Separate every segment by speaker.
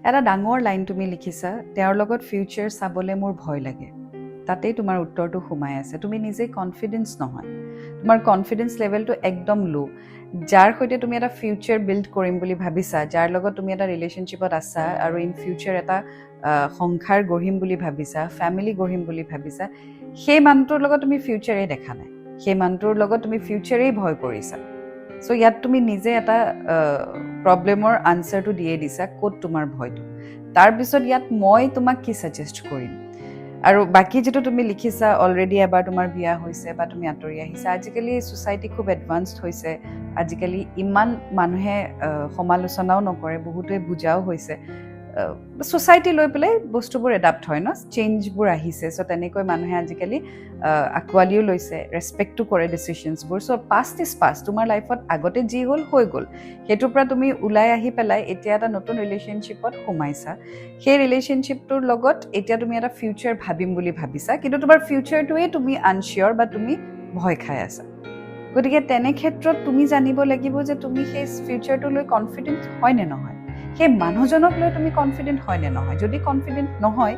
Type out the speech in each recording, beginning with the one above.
Speaker 1: এটা ডাঙৰ লাইন তুমি লিখিছা, তেওঁৰ লগত ফিউচাৰ চাবলৈ মোৰ ভয় লাগে। তাতেই তোমাৰ উত্তৰটো সোমাই আছে। তুমি নিজেই কনফিডেন্স নহয়, তোমাৰ কনফিডেন্স লেভেলটো একদম ল'। যাৰ সৈতে তুমি এটা ফিউচাৰ বিল্ড কৰিম বুলি ভাবিছা, যাৰ লগত তুমি এটা ৰিলেশ্যনশ্বিপত আছা আৰু ইন ফিউচাৰ এটা সংসাৰ গঢ়িম বুলি ভাবিছা, ফেমিলি গঢ়িম বুলি ভাবিছা, সেই মানুহটোৰ লগত তুমি ফিউচাৰেই দেখা নাই, সেই মানুহটোৰ লগত তুমি ফিউচাৰেই ভয় কৰিছা। চ' ইয়াত তুমি নিজে এটা প্ৰব্লেমৰ আনচাৰটো দিয়ে দিছা ক'ত তোমাৰ ভয়টো। তাৰপিছত ইয়াত মই তোমাক কি ছাজেষ্ট কৰিম, আৰু বাকী যিটো তুমি লিখিছা অলৰেডি এবাৰ তোমাৰ বিয়া হৈছে বা তুমি আঁতৰি আহিছা। আজিকালি ছ'চাইটি খুব এডভান্সড হৈছে, আজিকালি ইমান মানুহে সমালোচনাও নকৰে, বহুতে বুজাও হৈছে। ছ'চাইটি লৈ পেলাই বস্তুবোৰ এডাপ্ট হয় ন, চেঞ্জবোৰ আহিছে। চ' তেনেকৈ মানুহে আজিকালি আঁকোৱালিও লৈছে, ৰেচপেক্টো কৰে ডিচিশ্যনছবোৰ। চ' পাষ্ট ইজ পাষ্ট, তোমাৰ লাইফত আগতে যি হ'ল হৈ গ'ল, সেইটোৰ পৰা তুমি ওলাই আহি পেলাই এতিয়া এটা নতুন ৰিলেশ্যনশ্বিপত সোমাইছা। সেই ৰিলেশ্যনশ্বিপটোৰ লগত এতিয়া তুমি এটা ফিউচাৰ ভাবিম বুলি ভাবিছা, কিন্তু তোমাৰ ফিউচাৰটোৱে তুমি আনচিয়'ৰ বা তুমি ভয় খাই আছা। গতিকে তেনে ক্ষেত্ৰত তুমি জানিব লাগিব যে তুমি সেই ফিউচাৰটো লৈ কনফিডেণ্ট হয় নে নহয়, সেই মানুহজনক লৈ তুমি কনফিডেণ্ট হয় নে নহয়। যদি কনফিডেণ্ট নহয়,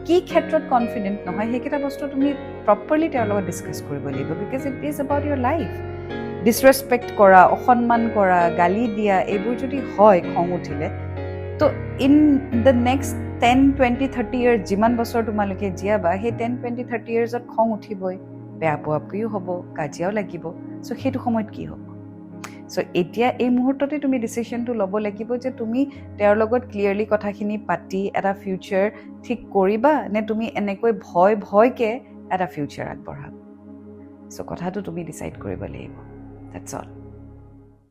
Speaker 1: কি ক্ষেত্ৰত কনফিডেণ্ট নহয়, সেইকেইটা বস্তু তুমি প্ৰপাৰলি তেওঁৰ লগত ডিছকাছ কৰিব লাগিব, because it is about your life. Disrespect কৰা, অসন্মান কৰা, গালি দিয়া, এইবোৰ যদি হয় খং উঠিলে, তো ইন দ্য নেক্সট 10-20-30 ইয়াৰ্ছ যিমান বছৰ তোমালোকে জীয়াবা, সেই 10-20-30 ইয়াৰ্ছত খং উঠিবই, বেয়া পোৱাপুৰিও হ'ব, কাজিয়াও লাগিব। চ' সেইটো সময়ত কি হ'ব? চ' এতিয়া এই মুহূৰ্ততে তুমি ডিচিশ্যনটো ল'ব লাগিব যে তুমি তেওঁৰ লগত ক্লিয়াৰলি কথাখিনি পাতি এটা ফিউচাৰ ঠিক কৰিবা, নে তুমি এনেকৈ ভয়কৈ এটা ফিউচাৰ আগবঢ়াবা। চ' কথাটো তুমি ডিচাইড কৰিব লাগিব। That's all.